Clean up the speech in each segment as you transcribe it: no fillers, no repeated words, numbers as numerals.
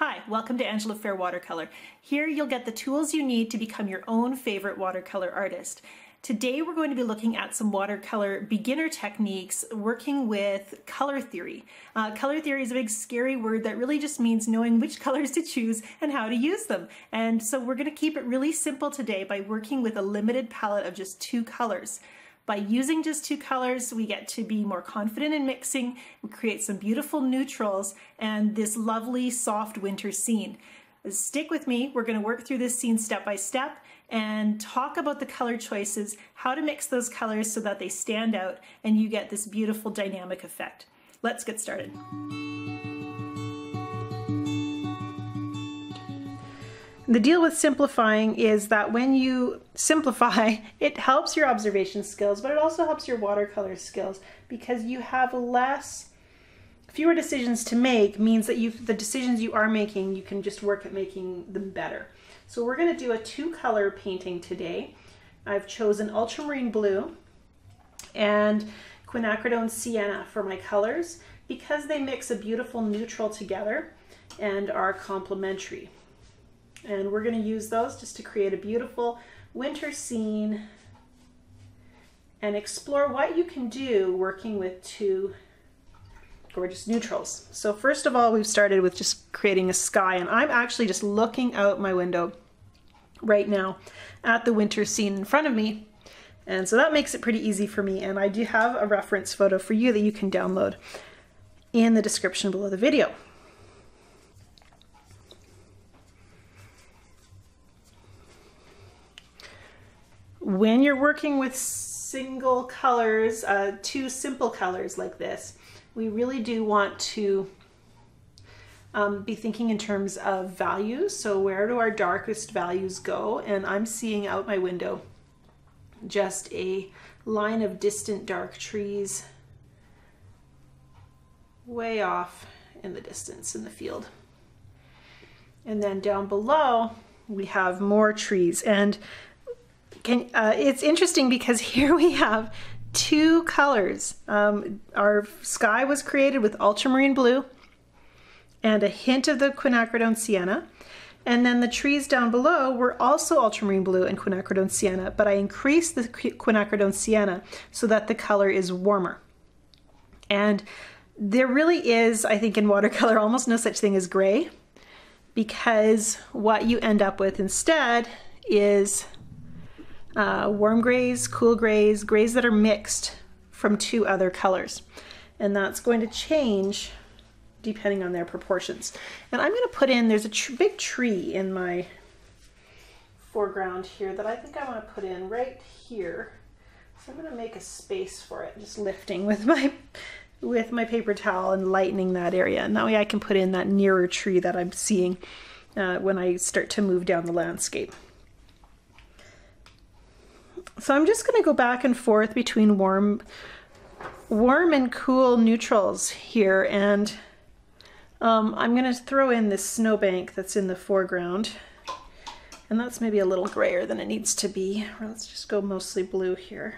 Hi, welcome to Angela Fair Watercolor. Here you'll get the tools you need to become your own favorite watercolor artist. Today we're going to be looking at some watercolor beginner techniques working with color theory. Color theory is a big scary word that really just means knowing which colors to choose and how to use them. And so we're going to keep it really simple today by working with a limited palette of just 2 colors. By using just 2 colors, we get to be more confident in mixing, we create some beautiful neutrals, and this lovely soft winter scene. Stick with me, we're going to work through this scene step by step and talk about the color choices, how to mix those colors so that they stand out and you get this beautiful dynamic effect. Let's get started. The deal with simplifying is that when you simplify, it helps your observation skills, but it also helps your watercolor skills because you have fewer decisions to make. Means that the decisions you are making, you can just work at making them better. So we're going to do a 2-color painting today. I've chosen ultramarine blue and quinacridone sienna for my colors because they mix a beautiful neutral together and are complementary. And we're going to use those just to create a beautiful winter scene and explore what you can do working with 2 gorgeous neutrals. So first of all, we've started with just creating a sky, and I'm actually just looking out my window right now at the winter scene in front of me. And so that makes it pretty easy for me. And I do have a reference photo for you that you can download in the description below the video. When you're working with single colors, 2 simple colors like this, we really do want to be thinking in terms of values. So where do our darkest values go? And I'm seeing out my window just a line of distant dark trees way off in the distance in the field. And then down below we have more trees. And it's interesting because here we have 2 colors. Our sky was created with ultramarine blue and a hint of the quinacridone sienna. And then the trees down below were also ultramarine blue and quinacridone sienna, but I increased the quinacridone sienna so that the color is warmer. And there really is, I think in watercolor, almost no such thing as gray, because what you end up with instead is warm grays, cool grays, grays that are mixed from 2 other colors. And that's going to change depending on their proportions. And I'm going to put in, there's a big tree in my foreground here that I think I want to put in right here. So I'm going to make a space for it, just lifting with my paper towel and lightening that area. And that way I can put in that nearer tree that I'm seeing when I start to move down the landscape. So I'm just going to go back and forth between warm and cool neutrals here, and I'm going to throw in this snowbank that's in the foreground, and that's maybe a little grayer than it needs to be. Let's just go mostly blue here.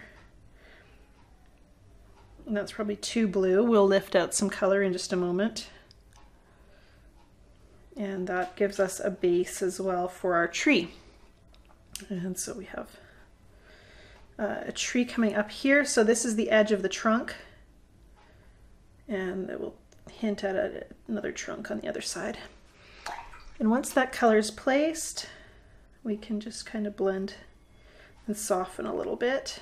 And that's probably too blue. We'll lift out some color in just a moment. And that gives us a base as well for our tree. And so we have a tree coming up here. So this is the edge of the trunk, and it will hint at another trunk on the other side. And once that color is placed, we can just kind of blend and soften a little bit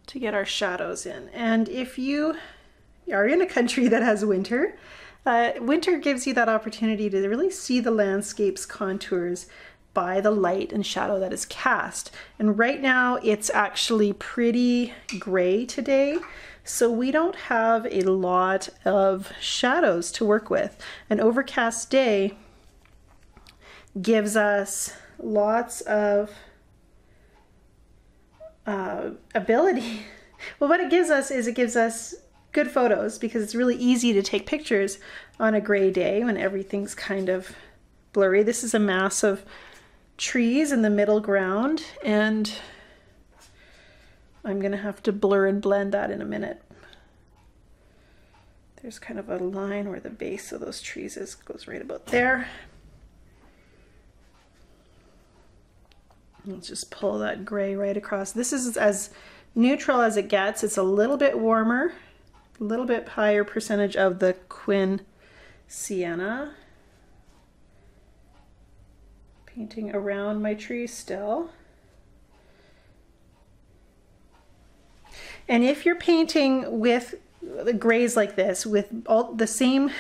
to get our shadows in. And if you are in a country that has winter, winter gives you that opportunity to really see the landscape's contours by the light and shadow that is cast. And right now it's actually pretty gray today, so we don't have a lot of shadows to work with. An overcast day gives us lots of ability. Well, what it gives us is it gives us good photos because it's really easy to take pictures on a gray day when everything's kind of blurry. This is a mass of trees in the middle ground, and I'm gonna have to blur and blend that in a minute. There's kind of a line where the base of those trees is, goes right about there. Let's just pull that gray right across. This is as neutral as it gets. It's a little bit warmer, a little bit higher percentage of the Quin Sienna. Painting around my tree still. And if you're painting with the grays like this, with all the same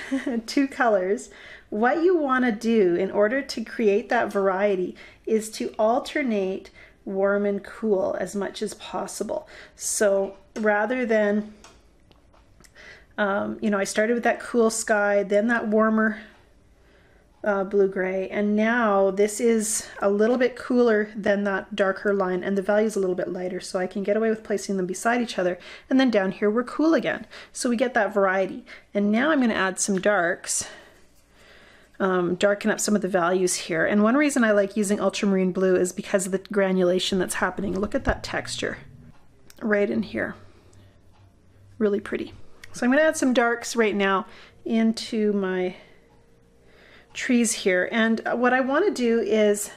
two colors, what you want to do in order to create that variety is to alternate warm and cool as much as possible. So rather than, you know, I started with that cool sky, then that warmer blue-gray, and now this is a little bit cooler than that darker line, and the value is a little bit lighter, so I can get away with placing them beside each other. And then down here we're cool again, so we get that variety. And now I'm going to add some darks, darken up some of the values here. And one reason I like using ultramarine blue is because of the granulation that's happening. Look at that texture right in here, really pretty. So I'm going to add some darks right now into my trees here, and what I want to do is,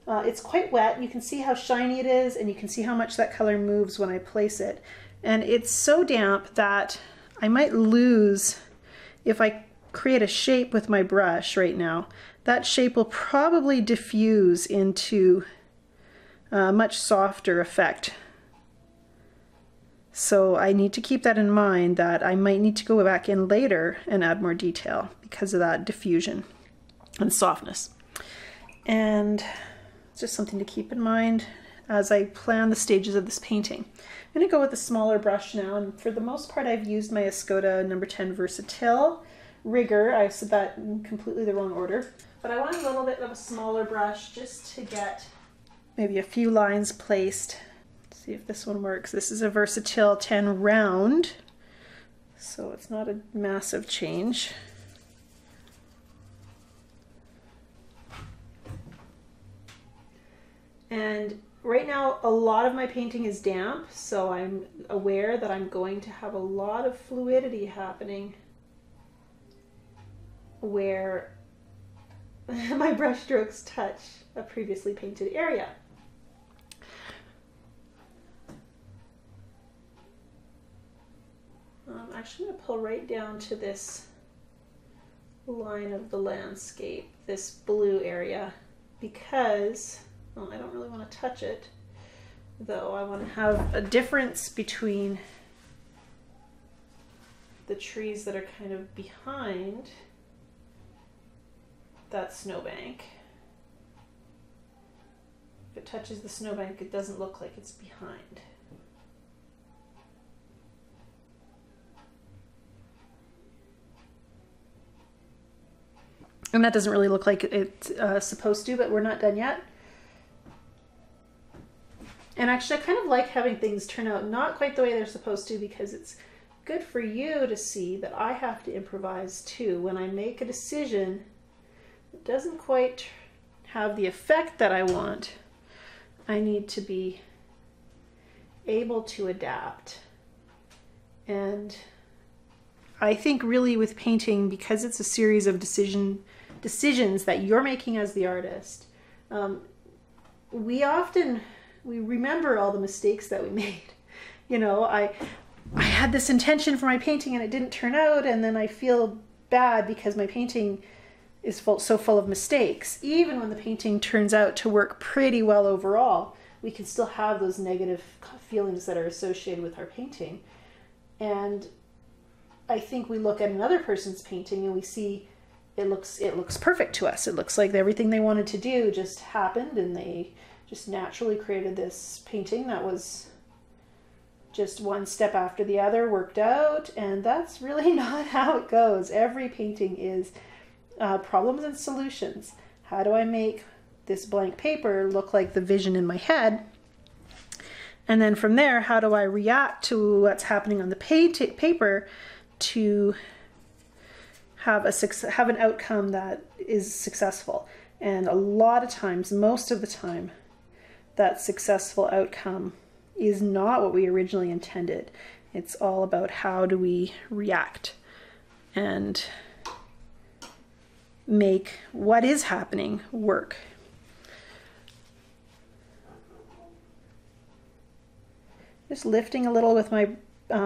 it's quite wet, you can see how shiny it is, and you can see how much that color moves when I place it, and it's so damp that I might lose, if I create a shape with my brush right now, that shape will probably diffuse into a much softer effect. So I need to keep that in mind, that I might need to go back in later and add more detail because of that diffusion and softness. And it's just something to keep in mind as I plan the stages of this painting. I'm going to go with a smaller brush now, and for the most part I've used my Escoda number 10 Versatile Rigger. I said that in completely the wrong order, but I want a little bit of a smaller brush just to get maybe a few lines placed. See if this one works. This is a Versatile 10 round, so it's not a massive change. And right now a lot of my painting is damp, so I'm aware that I'm going to have a lot of fluidity happening where my brush strokes touch a previously painted area. I'm actually going to pull right down to this line of the landscape, this blue area, because, well, I don't really want to touch it, though I want to have a difference between the trees that are kind of behind that snowbank. If it touches the snowbank, it doesn't look like it's behind. And that doesn't really look like it's supposed to, but we're not done yet. And actually, I kind of like having things turn out not quite the way they're supposed to, because it's good for you to see that I have to improvise too. When I make a decision that doesn't quite have the effect that I want, I need to be able to adapt. And I think really with painting, because it's a series of decisions that you're making as the artist, we remember all the mistakes that we made. You know, I had this intention for my painting and it didn't turn out, and then I feel bad because my painting is so full of mistakes. Even when the painting turns out to work pretty well overall, we can still have those negative feelings that are associated with our painting. And I think we look at another person's painting and we see it looks perfect to us. It looks like everything they wanted to do just happened, and they just naturally created this painting that was just one step after the other, worked out. And that's really not how it goes. Every painting is problems and solutions. How do I make this blank paper look like the vision in my head? And then from there, how do I react to what's happening on the paper to have an outcome that is successful? And a lot of times, most of the time, that successful outcome is not what we originally intended. It's all about how do we react and make what is happening work. Just lifting a little with my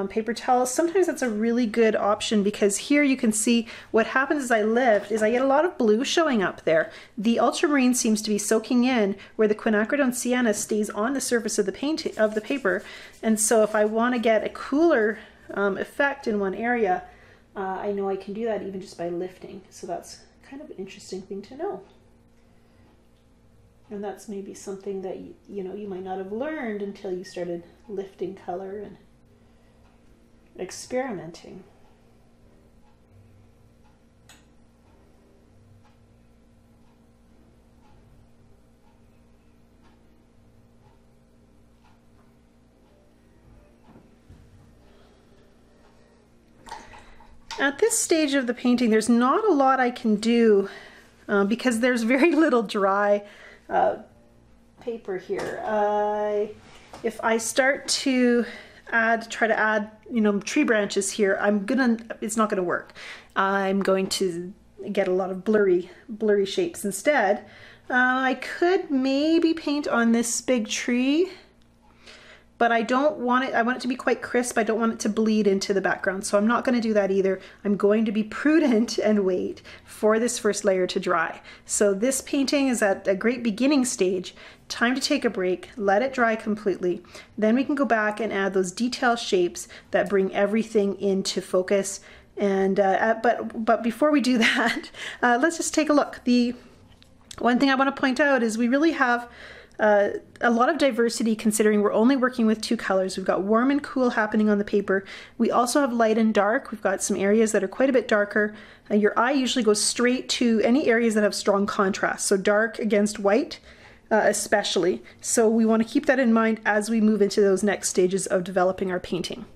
paper towels. Sometimes that's a really good option because here you can see what happens as I lift is I get a lot of blue showing up there. The ultramarine seems to be soaking in where the quinacridone sienna stays on the surface of the paper. And so if I want to get a cooler effect in one area, I know I can do that even just by lifting. So that's kind of an interesting thing to know. And that's maybe something that you might not have learned until you started lifting color and experimenting. At this stage of the painting, there's not a lot I can do because there's very little dry paper here. If I start to try to add, tree branches here, it's not gonna work. I'm going to get a lot of blurry shapes instead. I could maybe paint on this big tree, but I don't want it, I want it to be quite crisp. I don't want it to bleed into the background, so I'm not gonna do that either. I'm going to be prudent and wait for this first layer to dry. So this painting is at a great beginning stage. Time to take a break, let it dry completely. Then we can go back and add those detail shapes that bring everything into focus. And but before we do that, let's just take a look. The one thing I want to point out is we really have a lot of diversity considering we're only working with two colors. We've got warm and cool happening on the paper. We also have light and dark. We've got some areas that are quite a bit darker. Your eye usually goes straight to any areas that have strong contrast. So dark against white especially. So we want to keep that in mind as we move into those next stages of developing our painting.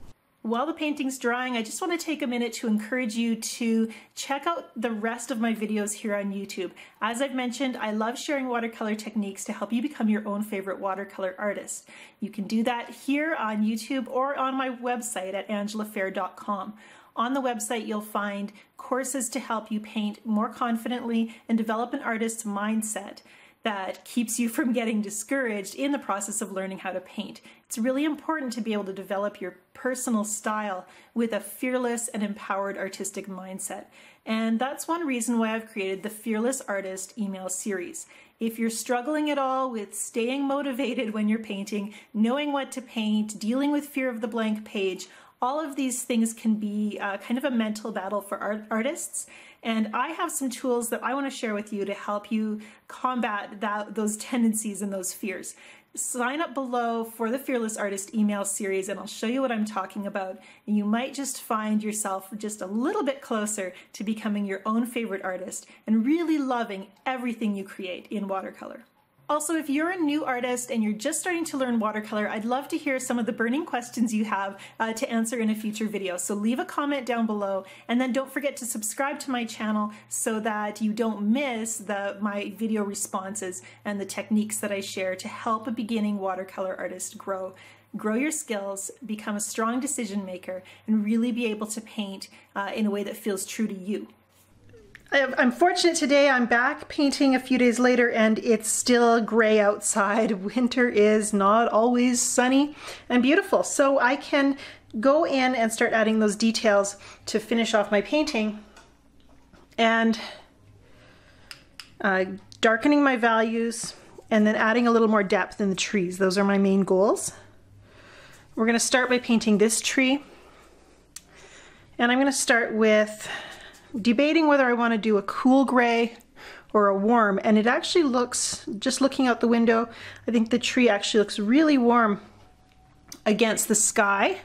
While the painting's drying, I just want to take a minute to encourage you to check out the rest of my videos here on YouTube. As I've mentioned, I love sharing watercolor techniques to help you become your own favorite watercolor artist. You can do that here on YouTube or on my website at angelafair.com. On the website, you'll find courses to help you paint more confidently and develop an artist's mindset that keeps you from getting discouraged in the process of learning how to paint. It's really important to be able to develop your personal style with a fearless and empowered artistic mindset. And that's one reason why I've created the Fearless Artist email series. If you're struggling at all with staying motivated when you're painting, knowing what to paint, dealing with fear of the blank page, all of these things can be kind of a mental battle for artists. And I have some tools that I want to share with you to help you combat those tendencies and those fears. Sign up below for the Fearless Artist email series and I'll show you what I'm talking about. And you might just find yourself just a little bit closer to becoming your own favorite artist and really loving everything you create in watercolor. Also, if you're a new artist and you're just starting to learn watercolor, I'd love to hear some of the burning questions you have to answer in a future video. So leave a comment down below and then don't forget to subscribe to my channel so that you don't miss my video responses and the techniques that I share to help a beginning watercolor artist grow your skills, become a strong decision maker, and really be able to paint in a way that feels true to you. I'm fortunate today. I'm back painting a few days later and it's still gray outside. Winter is not always sunny and beautiful. So I can go in and start adding those details to finish off my painting and darkening my values and then adding a little more depth in the trees. Those are my main goals. We're going to start by painting this tree. And I'm going to start with debating whether I want to do a cool gray or a warm, and it actually looks, just looking out the window, I think the tree actually looks really warm against the sky,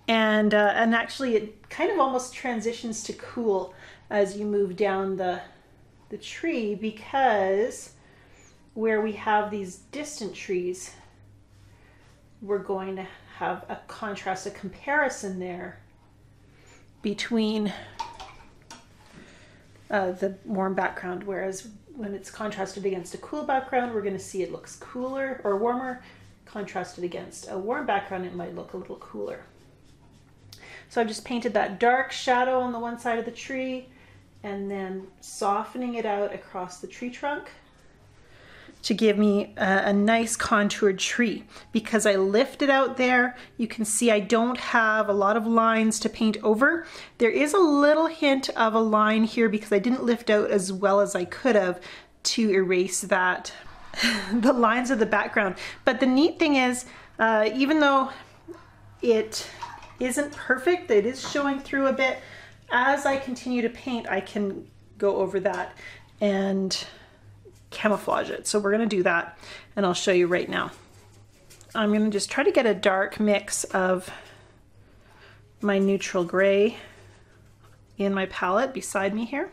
and actually it kind of almost transitions to cool as you move down the tree, because where we have these distant trees, we're going to have a contrast, a comparison there between the warm background, whereas when it's contrasted against a cool background, we're going to see it looks cooler or warmer. Contrasted against a warm background, it might look a little cooler. So I've just painted that dark shadow on the one side of the tree and then softening it out across the tree trunk to give me a nice contoured tree. Because I lifted out there, you can see I don't have a lot of lines to paint over. There is a little hint of a line here because I didn't lift out as well as I could have to erase that, the lines of the background. But the neat thing is, even though it isn't perfect, it is showing through a bit, as I continue to paint, I can go over that and camouflage it. So we're going to do that and I'll show you right now. I'm going to just try to get a dark mix of my neutral gray in my palette beside me here.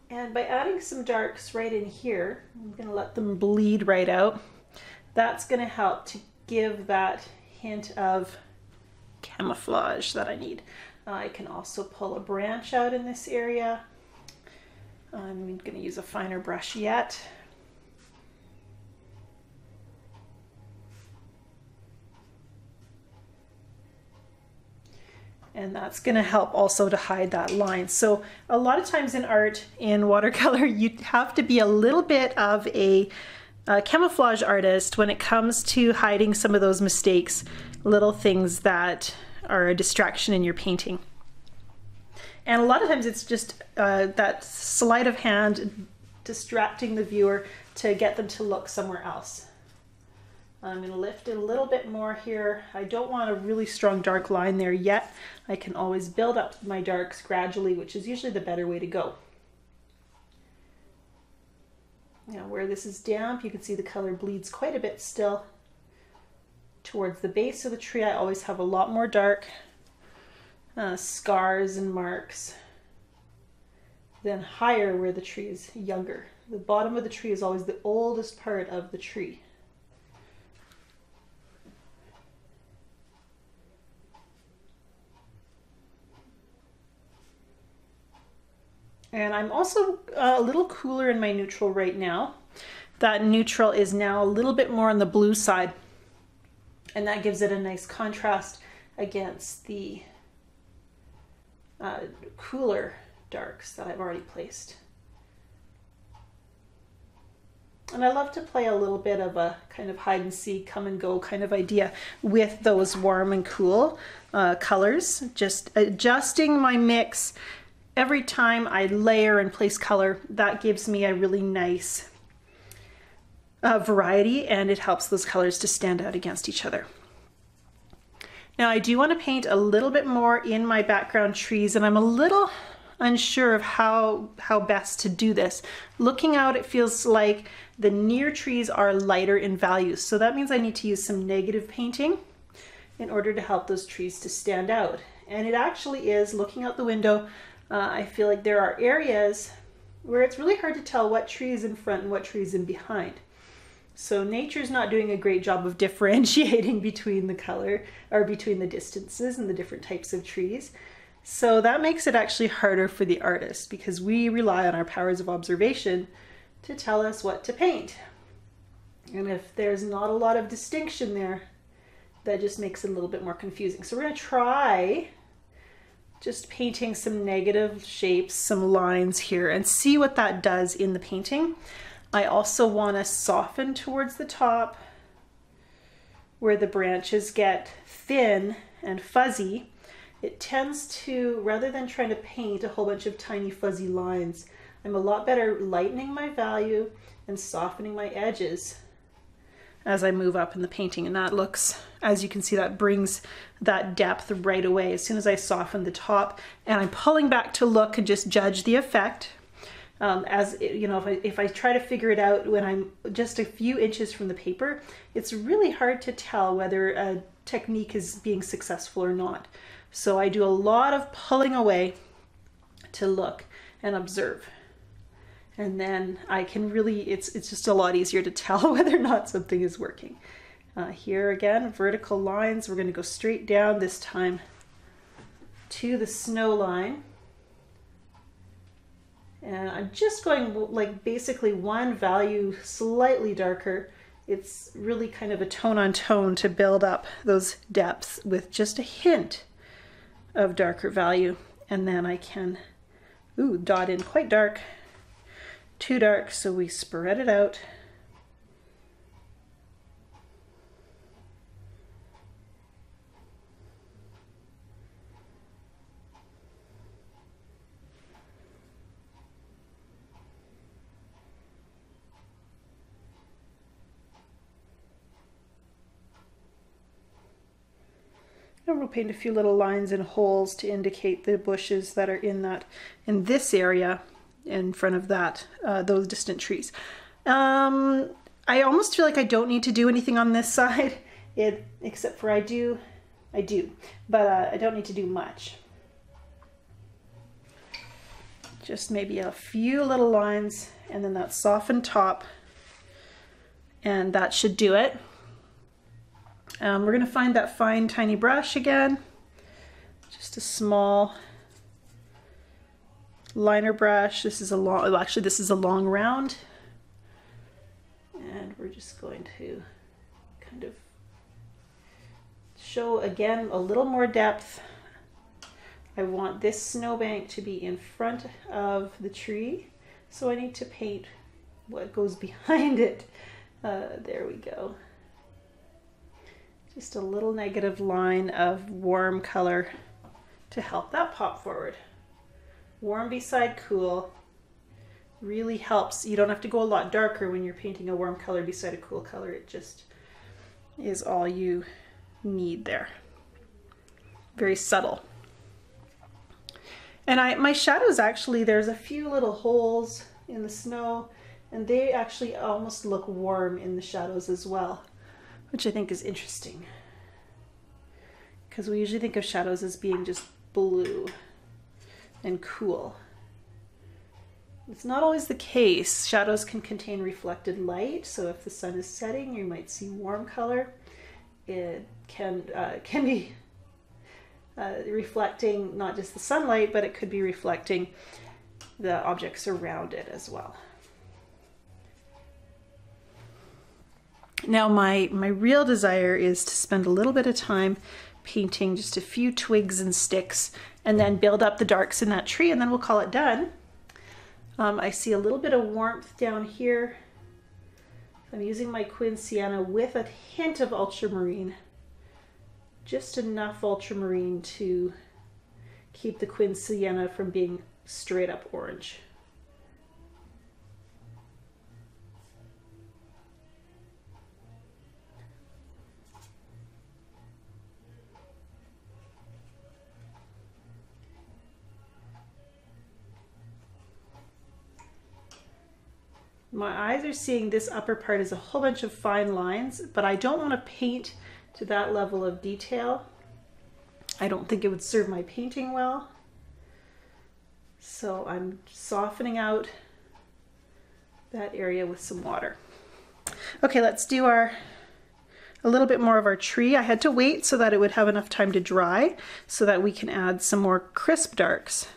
And by adding some darks right in here, I'm going to let them bleed right out. That's going to help to give that hint of camouflage that I need. I can also pull a branch out in this area. I'm going to use a finer brush yet. And that's going to help also to hide that line. So a lot of times in art, in watercolor, you have to be a little bit of a camouflage artist when it comes to hiding some of those mistakes, little things that are a distraction in your painting. And a lot of times it's just that sleight of hand distracting the viewer to get them to look somewhere else. I'm going to lift it a little bit more here. I don't want a really strong dark line there yet. I can always build up my darks gradually, which is usually the better way to go. Now where this is damp, you can see the color bleeds quite a bit still. Towards the base of the tree, I always have a lot more dark scars and marks, then higher where the tree is younger. The bottom of the tree is always the oldest part of the tree. And I'm also a little cooler in my neutral right now. That neutral is now a little bit more on the blue side, and that gives it a nice contrast against the cooler darks that I've already placed. And I love to play a little bit of a kind of hide and seek, come and go kind of idea with those warm and cool colors, just adjusting my mix every time I layer and place color. That gives me a really nice variety, and it helps those colors to stand out against each other. Now I do want to paint a little bit more in my background trees, and I'm a little unsure of how best to do this. Looking out, it feels like the near trees are lighter in value, so that means I need to use some negative painting in order to help those trees to stand out. And it actually is, looking out the window, I feel like there are areas where it's really hard to tell what tree is in front and what tree is in behind. So nature's not doing a great job of differentiating between the color, or between the distances and the different types of trees. So that makes it actually harder for the artist, because we rely on our powers of observation to tell us what to paint. And if there's not a lot of distinction there, that just makes it a little bit more confusing. So we're going to try just painting some negative shapes, some lines here, and see what that does in the painting. I also want to soften towards the top where the branches get thin and fuzzy. It tends to, rather than trying to paint a whole bunch of tiny fuzzy lines, I'm a lot better lightening my value and softening my edges as I move up in the painting. And that looks, as you can see, that brings that depth right away as soon as I soften the top. And I'm pulling back to look and just judge the effect. As you know, if I try to figure it out when I'm just a few inches from the paper, it's really hard to tell whether a technique is being successful or not. So I do a lot of pulling away to look and observe. And then I can really, it's just a lot easier to tell whether or not something is working. Here again, vertical lines. We're going to go straight down this time to the snow line. And I'm just going like basically one value slightly darker. It's really kind of a tone on tone to build up those depths with just a hint of darker value. And then I can, dot in quite dark, too dark, so we spread it out. And we'll paint a few little lines and holes to indicate the bushes that are in this area in front of those distant trees. I almost feel like I don't need to do anything on this side, except for I do, but I don't need to do much. Just maybe a few little lines and then that softened top, and that should do it. We're going to find that fine tiny brush again, just a small liner brush. This is a long, actually this is a long round, and we're just going to kind of show again a little more depth. I want this snowbank to be in front of the tree, so I need to paint what goes behind it. There we go. Just a little negative line of warm color to help that pop forward. Warm beside cool really helps. You don't have to go a lot darker when you're painting a warm color beside a cool color. It just is all you need there. Very subtle. And my shadows, actually, there's a few little holes in the snow, and they actually almost look warm in the shadows as well, which I think is interesting, because we usually think of shadows as being just blue and cool. It's not always the case. Shadows can contain reflected light, so if the sun is setting, you might see warm color. It can be reflecting not just the sunlight, but it could be reflecting the objects around it as well. Now my real desire is to spend a little bit of time painting just a few twigs and sticks and then build up the darks in that tree, and then we'll call it done. I see a little bit of warmth down here. I'm using my Quin Sienna with a hint of ultramarine, just enough ultramarine to keep the Quin Sienna from being straight up orange. My eyes are seeing this upper part as a whole bunch of fine lines, but I don't want to paint to that level of detail. I don't think it would serve my painting well. So I'm softening out that area with some water. Okay, let's do a little bit more of our tree. I had to wait so that it would have enough time to dry so that we can add some more crisp darks,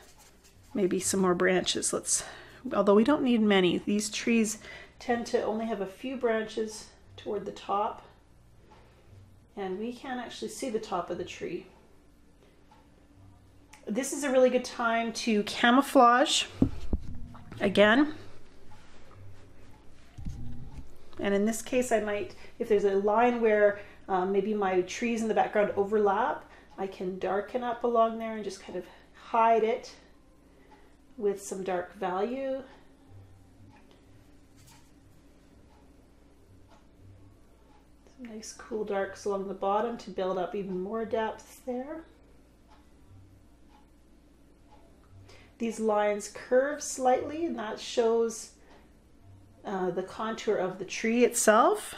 maybe some more branches. Although we don't need many. These trees tend to only have a few branches toward the top, and we can't actually see the top of the tree. This is a really good time to camouflage again. And in this case, I might, if there's a line where maybe my trees in the background overlap, I can darken up along there and just kind of hide it with some dark value. Some nice cool darks along the bottom to build up even more depth there. These lines curve slightly, and that shows the contour of the tree itself.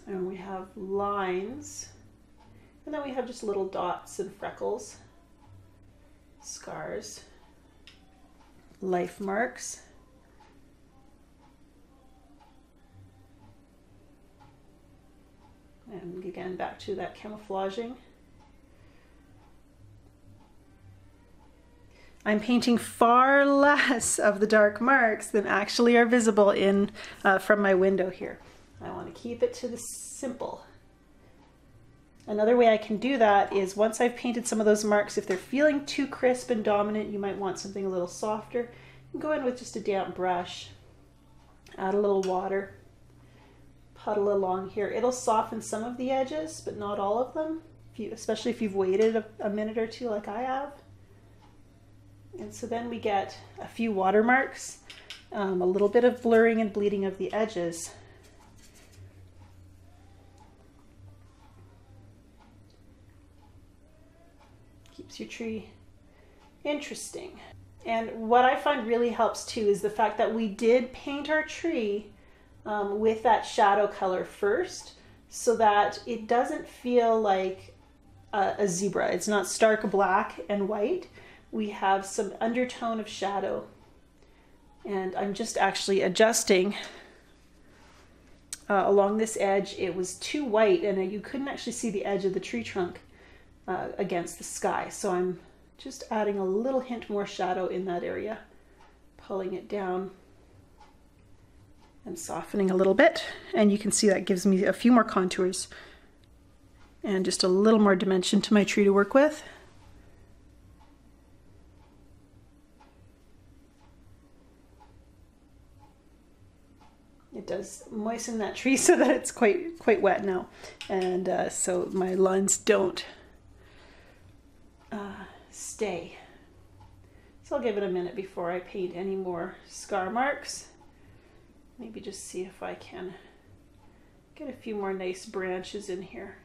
And we have lines. And then we have just little dots and freckles, scars, life marks. And again, back to that camouflaging. I'm painting far less of the dark marks than actually are visible from my window here. I want to keep it to the simple. Another way I can do that is once I've painted some of those marks, if they're feeling too crisp and dominant, you might want something a little softer. You can go in with just a damp brush, add a little water, puddle along here. It'll soften some of the edges, but not all of them, especially if you've waited a minute or two like I have. And so then we get a few watermarks, a little bit of blurring and bleeding of the edges. Keeps your tree interesting. And what I find really helps too is the fact that we did paint our tree with that shadow color first, so that it doesn't feel like a zebra. It's not stark black and white. We have some undertone of shadow. And I'm just actually adjusting along this edge. It was too white and you couldn't actually see the edge of the tree trunk against the sky. So I'm just adding a little hint more shadow in that area, pulling it down and softening a little bit. And you can see that gives me a few more contours and just a little more dimension to my tree to work with. It does moisten that tree so that it's quite wet now, and so my lines don't stay. So I'll give it a minute before I paint any more scar marks. Maybe just see if I can get a few more nice branches in here.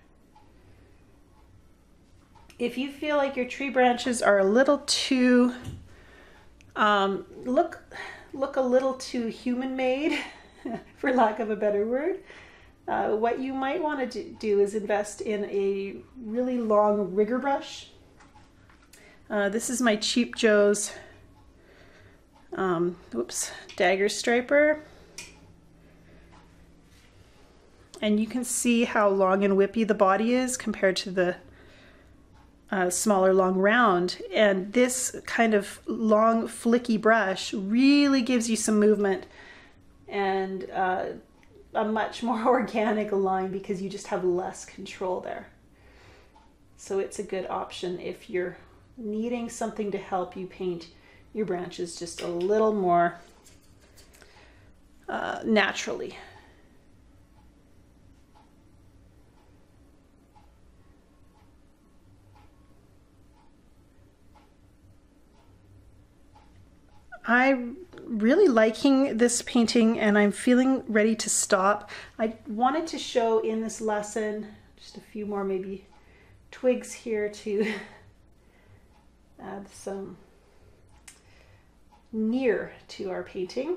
If you feel like your tree branches are a little too look a little too human-made, for lack of a better word, what you might want to do is invest in a really long rigger brush. This is my Cheap Joe's dagger striper. And you can see how long and whippy the body is compared to the smaller long round. And this kind of long flicky brush really gives you some movement and a much more organic line because you just have less control there. So it's a good option if you're needing something to help you paint your branches just a little more naturally. I'm really liking this painting and I'm feeling ready to stop. I wanted to show in this lesson just a few more maybe twigs here to add some near to our painting.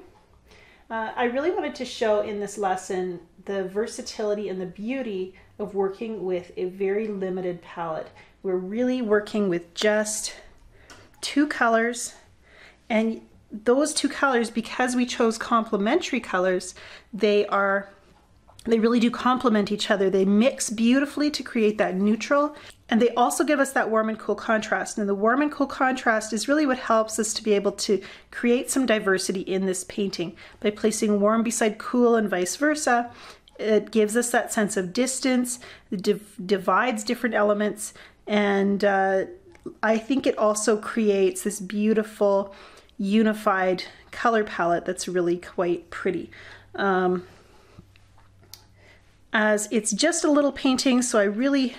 I really wanted to show in this lesson the versatility and the beauty of working with a very limited palette. We're really working with just two colors, and those two colors, because we chose complementary colors, they really do complement each other. They mix beautifully to create that neutral, and they also give us that warm and cool contrast. And the warm and cool contrast is really what helps us to be able to create some diversity in this painting. By placing warm beside cool and vice versa, it gives us that sense of distance, divides different elements, and I think it also creates this beautiful unified color palette that's really quite pretty. As it's just a little painting, so I really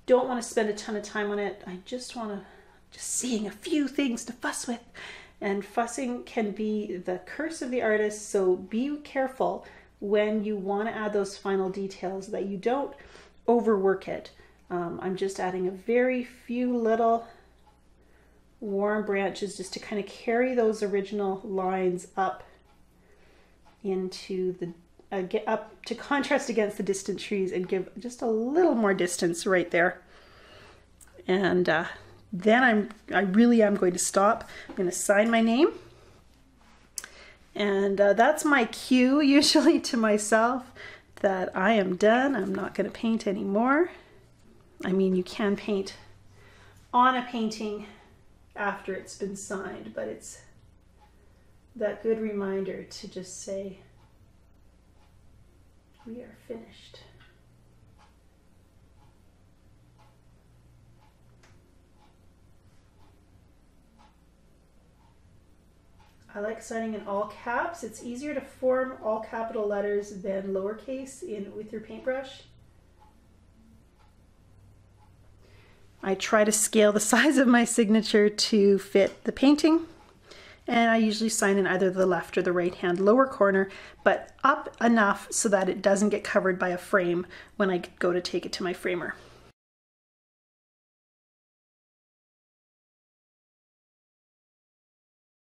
don't want to spend a ton of time on it. I just want to seeing a few things to fuss with, and fussing can be the curse of the artist, so be careful when you want to add those final details that you don't overwork it. I'm just adding a very few little warm branches just to kind of carry those original lines up into the get up to contrast against the distant trees and give just a little more distance right there. And then I really am going to stop. I'm going to sign my name, and that's my cue usually to myself that I am done. I'm not going to paint anymore. I mean, you can paint on a painting after it's been signed, but it's that good reminder to just say, we are finished. I like signing in all caps. It's easier to form all capital letters than lowercase with your paintbrush. I try to scale the size of my signature to fit the painting, and I usually sign in either the left or the right hand lower corner, but up enough so that it doesn't get covered by a frame when I go to take it to my framer.